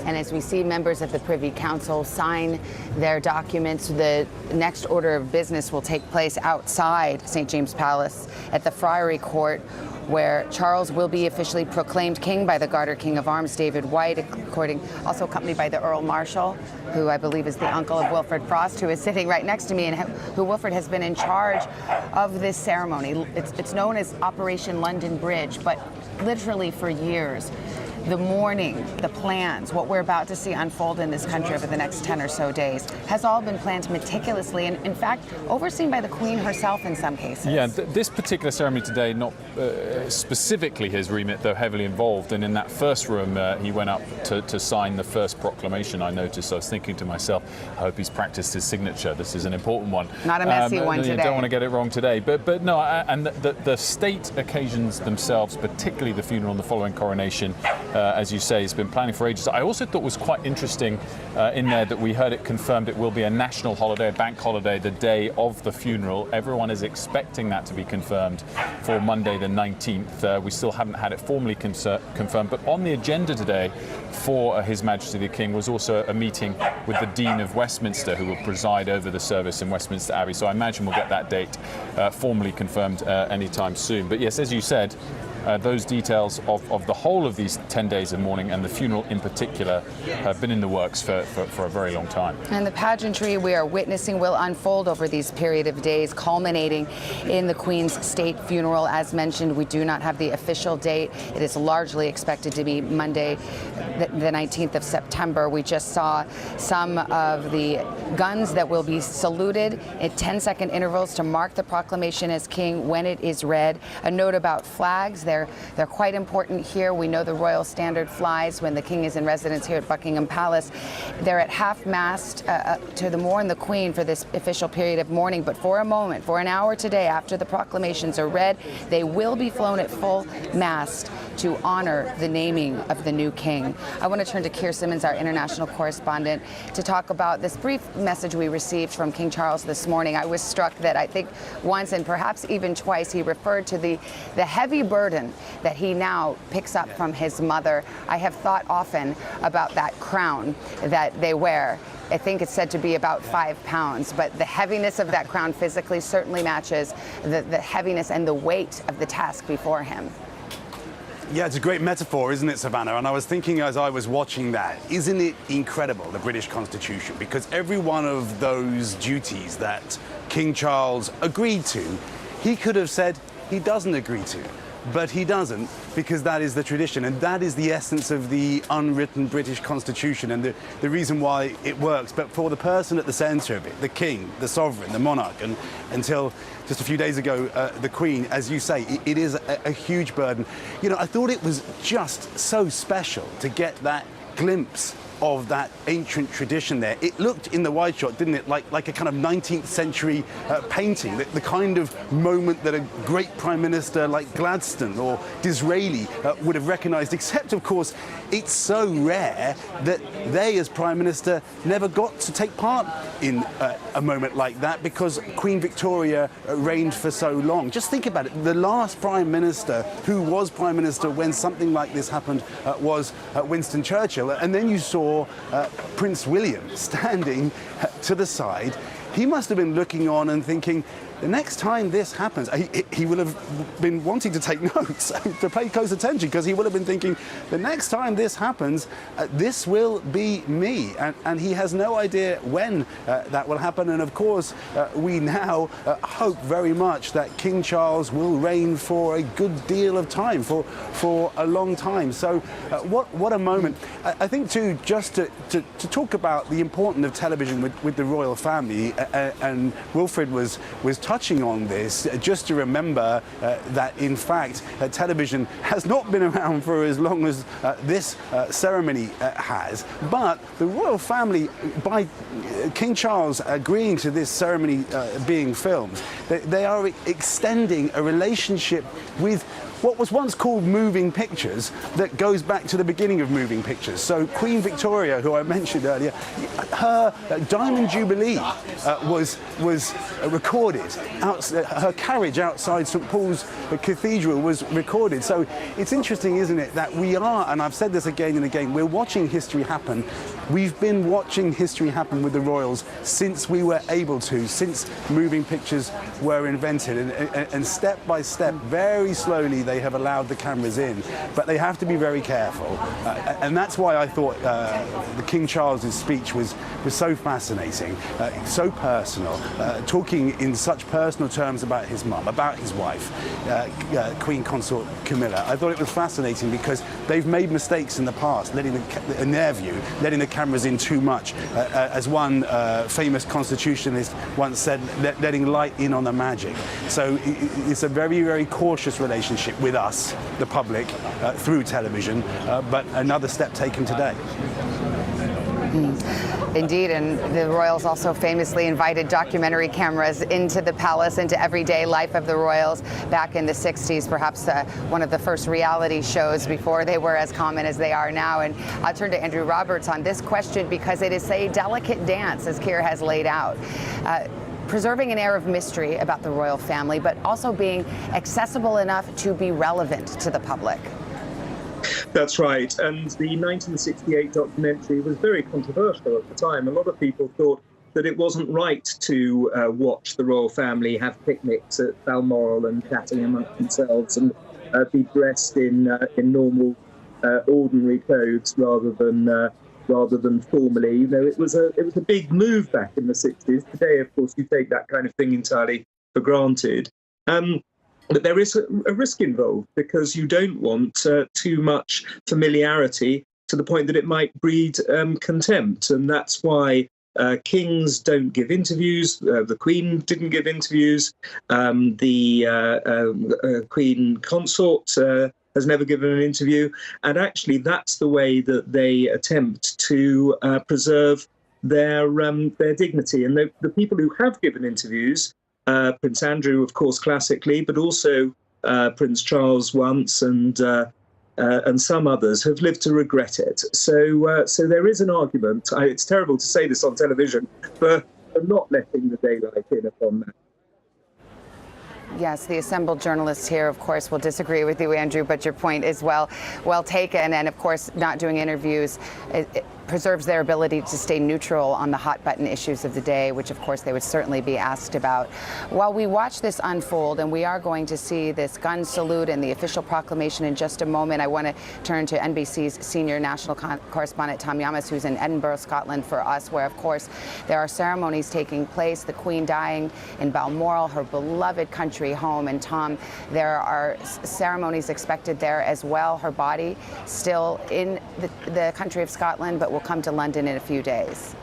And as we see members of the Privy Council sign their documents, the next order of business will take place outside St. James Palace at the Friary Court, where Charles will be officially proclaimed king by the Garter King of Arms, David White, also accompanied by the Earl Marshal, who I believe is the uncle of Wilfred Frost, who is sitting right next to me, and who Wilfred has been in charge of this ceremony. It's known as Operation London Bridge, but literally for years, the mourning, the plans, what we're about to see unfold in this country over the next 10 or so days has all been planned meticulously and, in fact, overseen by the Queen herself in some cases. Yeah, this particular ceremony today, not specifically his remit, though heavily involved. And in that first room, he went up to sign the first proclamation. I noticed. I was thinking to myself, I hope he's practiced his signature. This is an important one. Not a messy one today. You don't want to get it wrong today. But no, and the state occasions themselves, particularly the funeral and the following coronation, as you say, has been planning for ages. I also thought was quite interesting in there that we heard it confirmed it will be a national holiday, a bank holiday, the day of the funeral. Everyone is expecting that to be confirmed for Monday the 19th. We still haven't had it formally confirmed, but on the agenda today for His Majesty the King was also a meeting with the Dean of Westminster, who will preside over the service in Westminster Abbey. So I imagine we'll get that date formally confirmed anytime soon. But yes, as you said, those details of the whole of these 10 days of mourning and the funeral in particular have been in the works for a very long time. And the pageantry we are witnessing will unfold over these period of days, culminating in the Queen's state funeral. As mentioned, we do not have the official date. It is largely expected to be Monday, the 19th of September. We just saw some of the guns that will be saluted at 10-second intervals to mark the proclamation as king when it is read. A note about flags. They're quite important here. We know the royal standard flies when the king is in residence here at Buckingham Palace. They're at half-mast to mourn the Queen for this official period of mourning. But for a moment, for an hour today, after the proclamations are read, they will be flown at full mast to honor the naming of the new king. I want to turn to Keir Simmons, our international correspondent, to talk about this brief message we received from King Charles this morning. I was struck that I think once and perhaps even twice he referred to the heavy burden that he now picks up from his mother. I have thought often about that crown that they wear. I think it's said to be about 5 pounds, but the heaviness of that crown physically certainly matches the heaviness and the weight of the task before him. Yeah, it's a great metaphor, isn't it, Savannah? And I was thinking as I was watching that, isn't it incredible, the British Constitution? Because every one of those duties that King Charles agreed to, he could have said he doesn't agree to. But he doesn't, because that is the tradition, and that is the essence of the unwritten British Constitution and the reason why it works. But for the person at the centre of it, the king, the sovereign, the monarch, and until just a few days ago, the Queen, as you say, it is a huge burden. You know, I thought it was just so special to get that glimpse of that ancient tradition there. It looked in the wide shot, didn't it, like a kind of 19th century painting, the kind of moment that a great prime minister like Gladstone or Disraeli would have recognised, except of course it's so rare that they as prime minister never got to take part in a moment like that because Queen Victoria reigned for so long. Just think about it, the last prime minister who was prime minister when something like this happened was Winston Churchill, and then you saw Prince William standing to the side. He must have been looking on and thinking, the next time this happens, he will have been wanting to take notes, to pay close attention, because he will have been thinking, the next time this happens, this will be me. And he has no idea when that will happen. And of course, we now hope very much that King Charles will reign for a good deal of time, for a long time. So what a moment. I think too, just to talk about the importance of television with the royal family, and Wilfred was touching on this, just to remember that in fact television has not been around for as long as this ceremony has, but the royal family, by King Charles agreeing to this ceremony being filmed, they are extending a relationship with what was once called moving pictures that goes back to the beginning of moving pictures. So Queen Victoria, who I mentioned earlier, her Diamond Jubilee was recorded. Her carriage outside St Paul's Cathedral was recorded. So it's interesting, isn't it, that we are, and I've said this again and again, we're watching history happen. We've been watching history happen with the royals since we were able to, since moving pictures were invented. And step by step, very slowly, they have allowed the cameras in. But they have to be very careful. And that's why I thought the King Charles's speech was was so fascinating, so personal, talking in such personal terms about his mum, about his wife, Queen Consort Camilla. I thought it was fascinating because they've made mistakes in the past, in their view, letting the cameras in too much. As one famous constitutionalist once said, letting light in on the magic. So it's a very, very cautious relationship with us, the public, through television, but another step taken today. Indeed, and the royals also famously invited documentary cameras into the palace, into everyday life of the royals back in the 60s, perhaps one of the first reality shows before they were as common as they are now. And I'll turn to Andrew Roberts on this question because it is a delicate dance, as Keir has laid out. Preserving an air of mystery about the royal family, but also being accessible enough to be relevant to the public. That's right. And the 1968 documentary was very controversial at the time. A lot of people thought that it wasn't right to watch the royal family have picnics at Balmoral and chatting amongst themselves and be dressed in normal, ordinary clothes rather than formally. You know, it was a big move back in the 60s. Today, of course, you take that kind of thing entirely for granted. But there is a risk involved because you don't want too much familiarity to the point that it might breed contempt. And that's why kings don't give interviews. The Queen didn't give interviews. The Queen Consort has never given an interview. And actually, that's the way that they attempt to preserve their dignity. And the people who have given interviews, Prince Andrew, of course, classically, but also Prince Charles once and some others have lived to regret it. So there is an argument. It's terrible to say this on television, for not letting the daylight in upon that. Yes, the assembled journalists here, of course, will disagree with you, Andrew, but your point is well taken. And of course, not doing interviews, it preserves their ability to stay neutral on the hot button issues of the day, which of course they would certainly be asked about. While we watch this unfold, and we are going to see this gun salute and the official proclamation in just a moment, I want to turn to NBC's senior national correspondent Tom Yamas, who's in Edinburgh, Scotland for us, where of course there are ceremonies taking place, the Queen dying in Balmoral, her beloved country home. And Tom, there are ceremonies expected there as well. Her body still in the country of Scotland, but will come to London in a few days.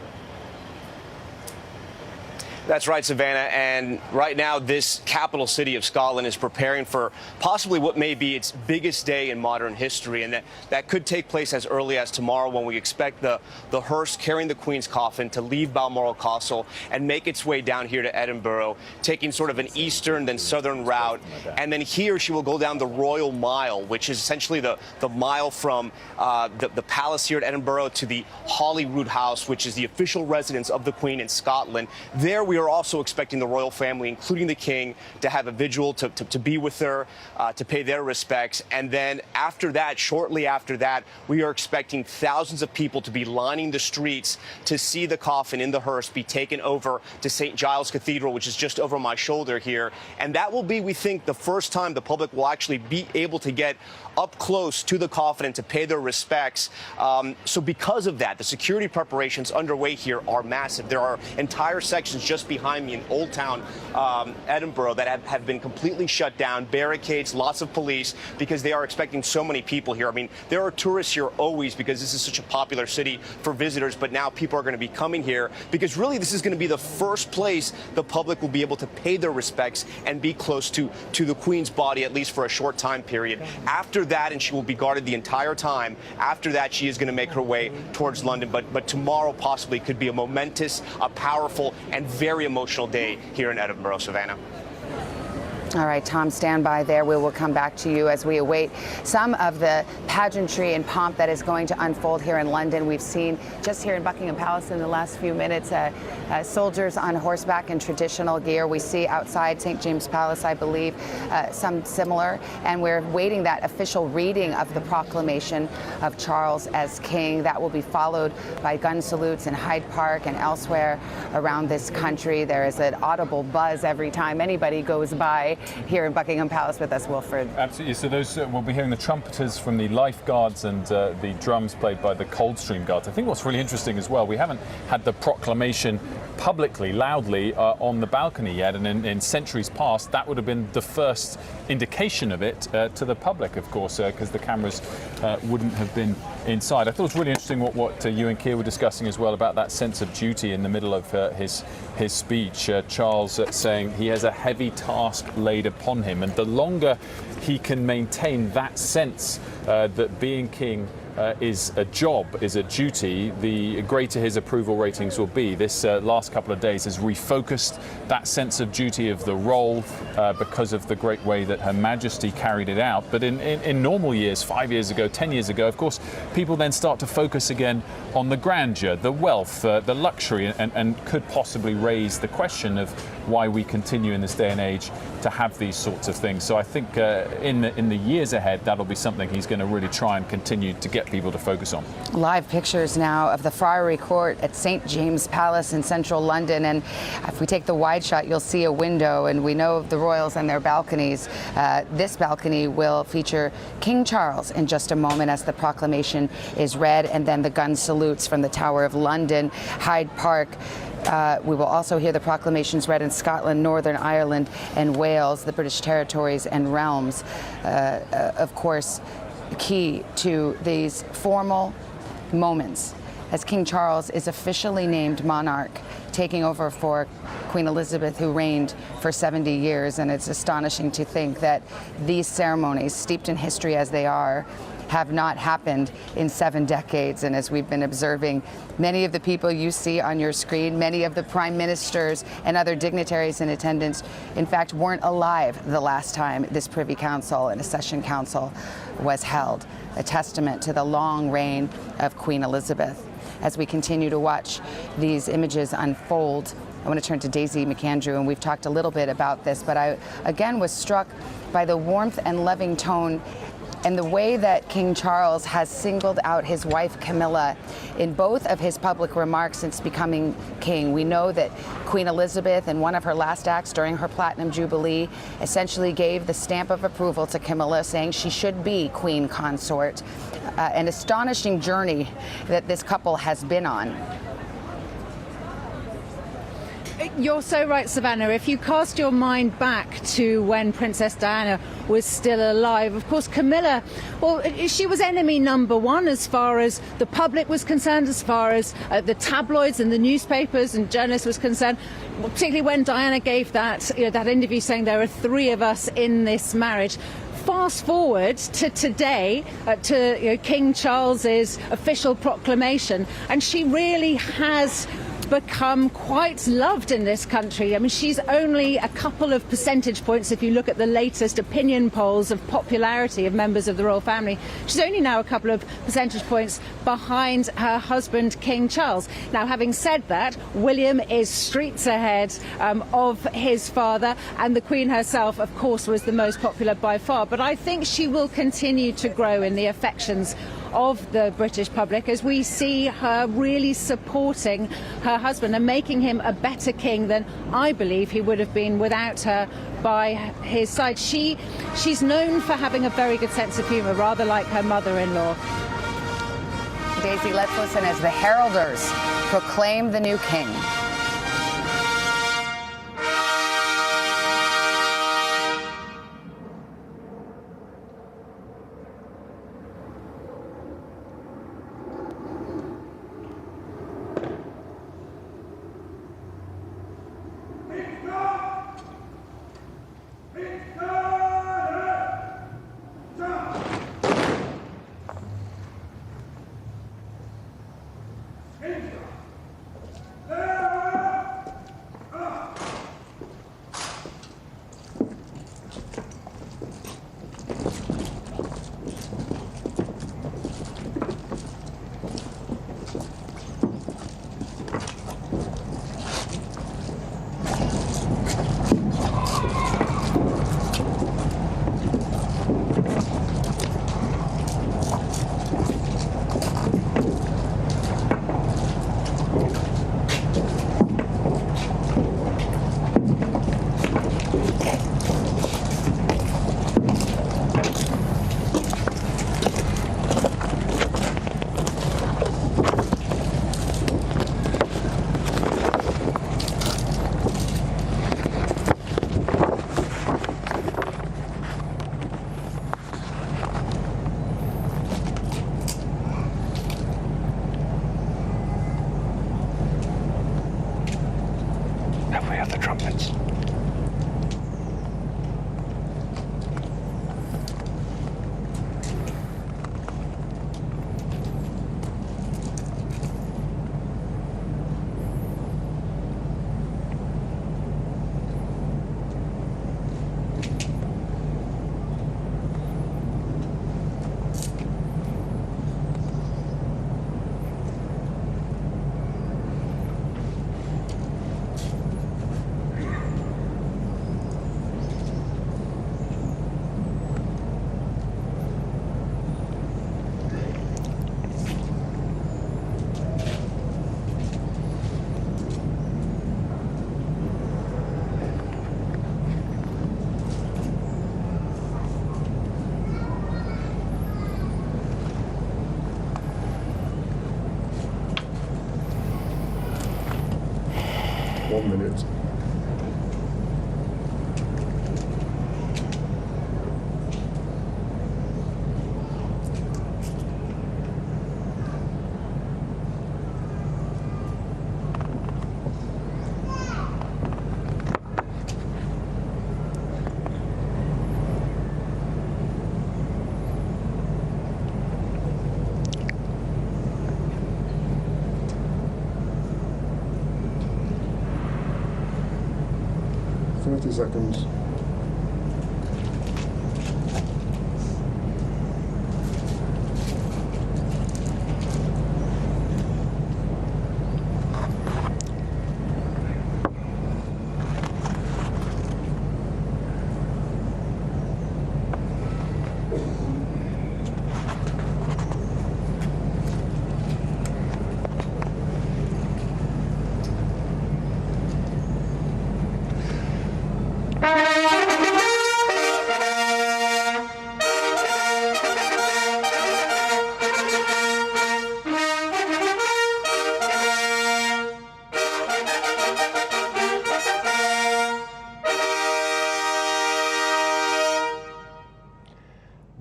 That's right, Savannah. And right now, this capital city of Scotland is preparing for possibly what may be its biggest day in modern history. And that could take place as early as tomorrow, when we expect the hearse carrying the Queen's coffin to leave Balmoral Castle and make its way down here to Edinburgh, taking sort of an eastern then southern route. And then here she will go down the Royal Mile, which is essentially the mile from the palace here at Edinburgh to the Holyrood House, which is the official residence of the Queen in Scotland. There we are also expecting the royal family, including the King, to have a vigil to be with her, to pay their respects. And then after that, shortly after that, we are expecting thousands of people to be lining the streets to see the coffin in the hearse be taken over to St. Giles Cathedral, which is just over my shoulder here. And that will be, we think, the first time the public will actually be able to get up close to the coffin and to pay their respects. So because of that, the security preparations underway here are massive. There are entire sections just behind me in Old Town Edinburgh that have been completely shut down, barricades, lots of police, because they are expecting so many people here. I mean, there are tourists here always because this is such a popular city for visitors, but now people are going to be coming here because really this is going to be the first place the public will be able to pay their respects and be close to the Queen's body, at least for a short time period. After that, and she will be guarded the entire time, after that she is going to make her way towards London. But tomorrow possibly could be a momentous, a powerful, and very emotional day here in Edinburgh, Savannah. All right, Tom, stand by there. We will come back to you as we await some of the pageantry and pomp that is going to unfold here in London. We've seen just here in Buckingham Palace in the last few minutes soldiers on horseback in traditional gear. We see outside St. James Palace, I believe, some similar. And we're waiting that official reading of the proclamation of Charles as king. That will be followed by gun salutes in Hyde Park and elsewhere around this country. There is an audible buzz every time anybody goes by here in Buckingham Palace with us, Wilfred. Absolutely. So those we'll be hearing the trumpeters from the Life Guards and the drums played by the Coldstream Guards. I think what's really interesting as well, we haven't had the proclamation publicly, loudly on the balcony yet, and in centuries past, that would have been the first indication of it to the public, of course, because the cameras wouldn't have been inside. I thought it was really interesting what you and Keir were discussing as well about that sense of duty in the middle of his speech. Charles saying he has a heavy task laid upon him, and the longer he can maintain that sense that being king is a job, is a duty, the greater his approval ratings will be. This last couple of days has refocused that sense of duty of the role because of the great way that Her Majesty carried it out. But in normal years, 5 years ago, 10 years ago, of course, people then start to focus again on the grandeur, the wealth, the luxury, and could possibly raise the question of why we continue in this day and age to have these sorts of things. So I think in the years ahead, that'll be something he's going to really try and continue to get people to focus on. Live pictures now of the Friary Court at St. James Palace in central London, and if we take the wide shot, you'll see a window, and we know of the royals and their balconies. This balcony will feature King Charles in just a moment as the proclamation is read, and then the gun salutes from the Tower of London, Hyde Park. We will also hear the proclamations read in Scotland, Northern Ireland, and Wales, the British territories and realms. Of course, key to these formal moments as King Charles is officially named monarch, taking over for Queen Elizabeth, who reigned for 70 years. And it's astonishing to think that these ceremonies, steeped in history as they are, have not happened in 7 decades. And as we've been observing, many of the people you see on your screen, many of the prime ministers and other dignitaries in attendance, in fact, weren't alive the last time this Privy Council and Accession Council was held, a testament to the long reign of Queen Elizabeth. As we continue to watch these images unfold, I want to turn to Daisy McAndrew, and we've talked a little bit about this, but I again was struck by the warmth and loving tone and the way that King Charles has singled out his wife Camilla in both of his public remarks since becoming king. We know that Queen Elizabeth, in one of her last acts during her Platinum Jubilee, essentially gave the stamp of approval to Camilla, saying she should be Queen Consort. An astonishing journey that this couple has been on. You're so right, Savannah. If you cast your mind back to when Princess Diana was still alive, of course, Camilla, well, she was enemy number one as far as the public was concerned, as far as the tabloids and the newspapers and journalists was concerned, particularly when Diana gave that, that interview saying there are 3 of us in this marriage. Fast forward to today, to King Charles's official proclamation, and she really has become quite loved in this country. I mean, she's only a couple of percentage points, if you look at the latest opinion polls of popularity of members of the royal family, she's only now a couple of percentage points behind her husband, King Charles. Now, having said that, William is streets ahead of his father, and the Queen herself, of course, was the most popular by far. But I think she will continue to grow in the affections of the British public as we see her really supporting her husband and making him a better king than I believe he would have been without her by his side. She's known for having a very good sense of humour, rather like her mother-in-law. Daisy, let's listen as the heralders proclaim the new king. There Can we have the trumpets? Minute. Seconds.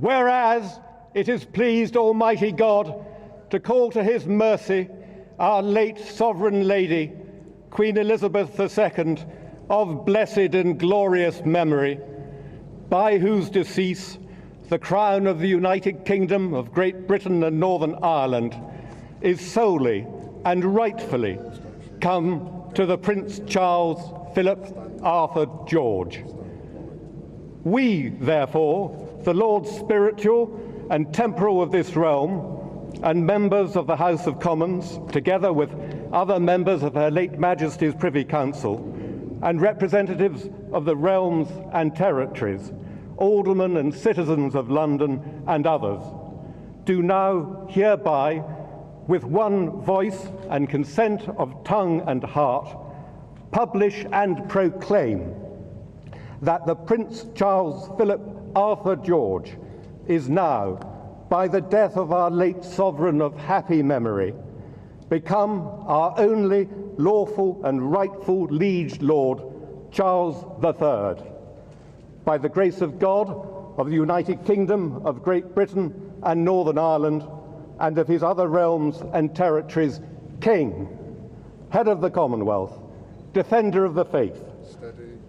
Whereas it has pleased Almighty God to call to his mercy our late Sovereign Lady, Queen Elizabeth II, of blessed and glorious memory, by whose decease the crown of the United Kingdom of Great Britain and Northern Ireland is solely and rightfully come to the Prince Charles Philip Arthur George. We, therefore, the Lords Spiritual and Temporal of this realm, and members of the House of Commons, together with other members of Her late Majesty's Privy Council, and representatives of the realms and territories, aldermen and citizens of London and others, do now hereby, with one voice and consent of tongue and heart, publish and proclaim that the Prince Charles Philip Arthur George is now, by the death of our late sovereign of happy memory, become our only lawful and rightful liege lord, Charles III. By the grace of God, of the United Kingdom of Great Britain and Northern Ireland, and of his other realms and territories, King, head of the Commonwealth, defender of the faith,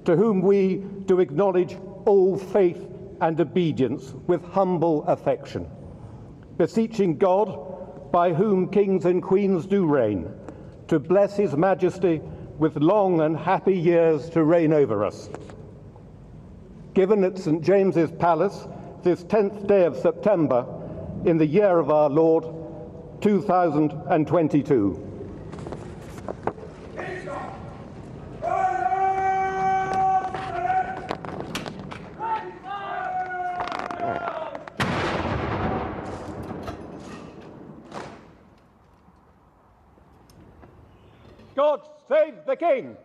to whom we do acknowledge all faith and obedience with humble affection, beseeching God, by whom kings and queens do reign, to bless his majesty with long and happy years to reign over us. Given at St. James's Palace this 10th day of September in the year of our Lord, 2022. God save the King!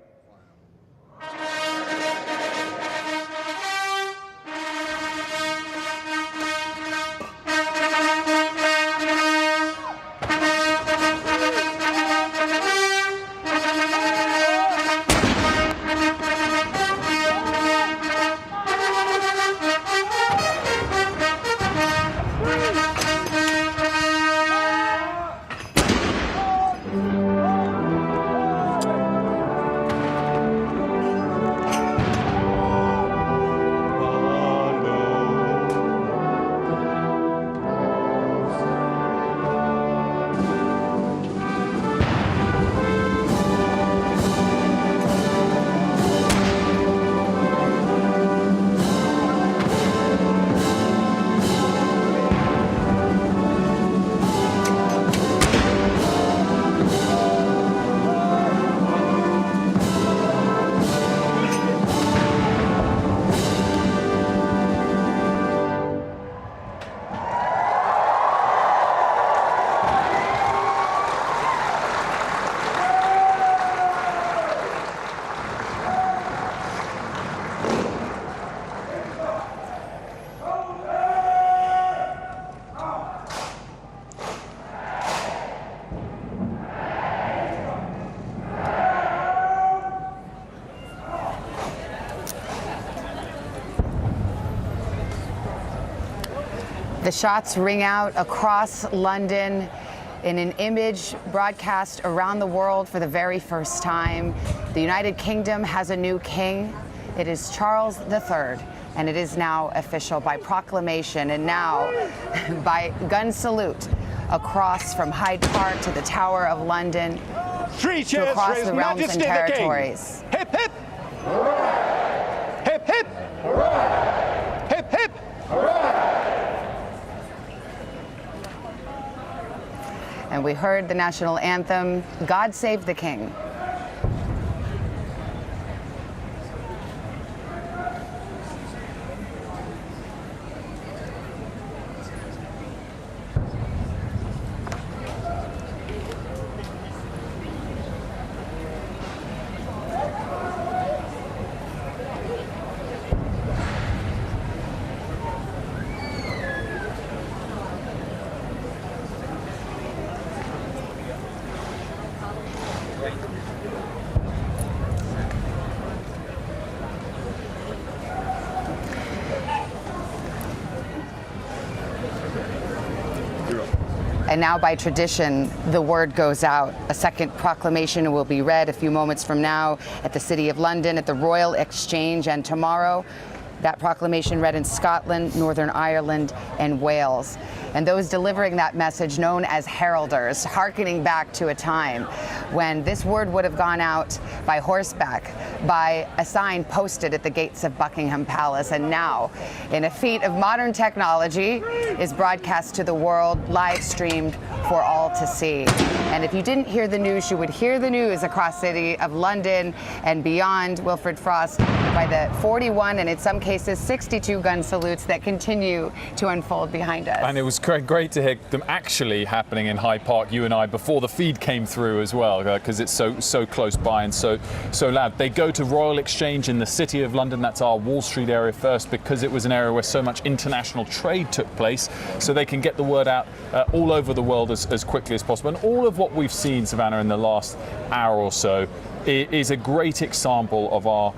The shots ring out across London in an image broadcast around the world for the very first time. The United Kingdom has a new king. It is Charles III, and it is now official by proclamation and now by gun salute across from Hyde Park to the Tower of London, Three cheers to across for His the realms Majesty and the King. territories. Hip hip! Hip hip! Hip hip! And we heard the national anthem, God Save the King. And now, by tradition, the word goes out. A second proclamation will be read a few moments from now at the City of London, at the Royal Exchange, and tomorrow, that proclamation read in Scotland, Northern Ireland, and Wales. And those delivering that message, known as heralders, hearkening back to a time when this word would have gone out by horseback, by a sign posted at the gates of Buckingham Palace, and now, in a feat of modern technology, is broadcast to the world, live streamed for all to see. And if you didn't hear the news, you would hear the news across the City of London and beyond. Wilfred Frost, by the 41 and in some cases 62 gun salutes that continue to unfold behind us. And it was great to hear them actually happening in Hyde Park, you and I, before the feed came through as well, because it's so close by and so loud. They go to Royal Exchange in the City of London. That's our Wall Street area first, because it was an area where so much international trade took place, so they can get the word out all over the world as quickly as possible. And all of what we've seen, Savannah, in the last hour or so is a great example of our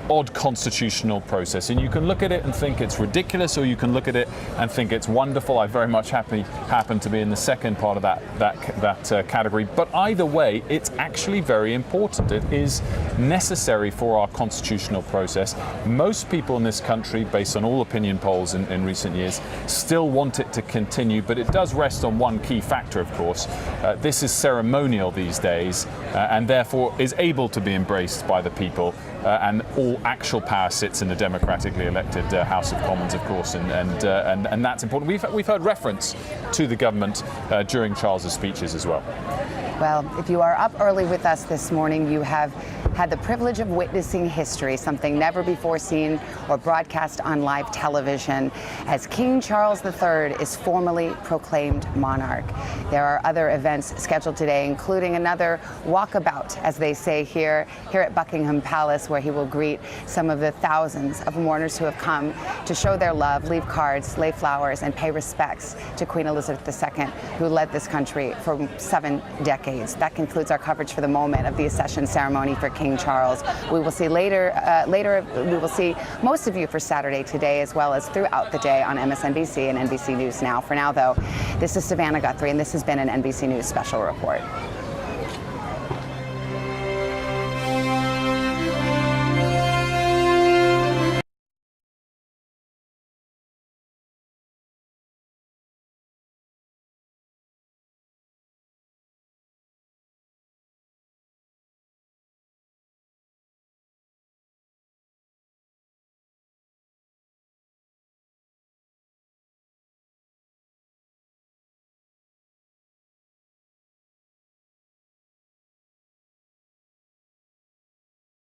odd constitutional process. And you can look at it and think it's ridiculous, or you can look at it and think it's wonderful. I very much happen to be in the second part of that category. But either way, it's actually very important. It is necessary for our constitutional process. Most people in this country, based on all opinion polls in recent years, still want it to continue, but it does rest on one key factor, of course. This is ceremonial these days, and therefore is able to be embraced by the people, and all actual power sits in the democratically elected House of Commons, of course, and that's important. We've heard reference to the government during Charles's speeches as well. Well, if you are up early with us this morning, you have had the privilege of witnessing history, something never before seen or broadcast on live television, as King Charles III is formally proclaimed monarch. There are other events scheduled today, including another walkabout, as they say here at Buckingham Palace, where he will greet some of the thousands of mourners who have come to show their love, leave cards, lay flowers, and pay respects to Queen Elizabeth II, who led this country for 7 decades. That concludes our coverage for the moment of the accession ceremony for King Charles. We will see later we will see most of you for Saturday today, as well as throughout the day on MSNBC and NBC News Now. For now, though, this is Savannah Guthrie, and this has been an NBC News Special Report.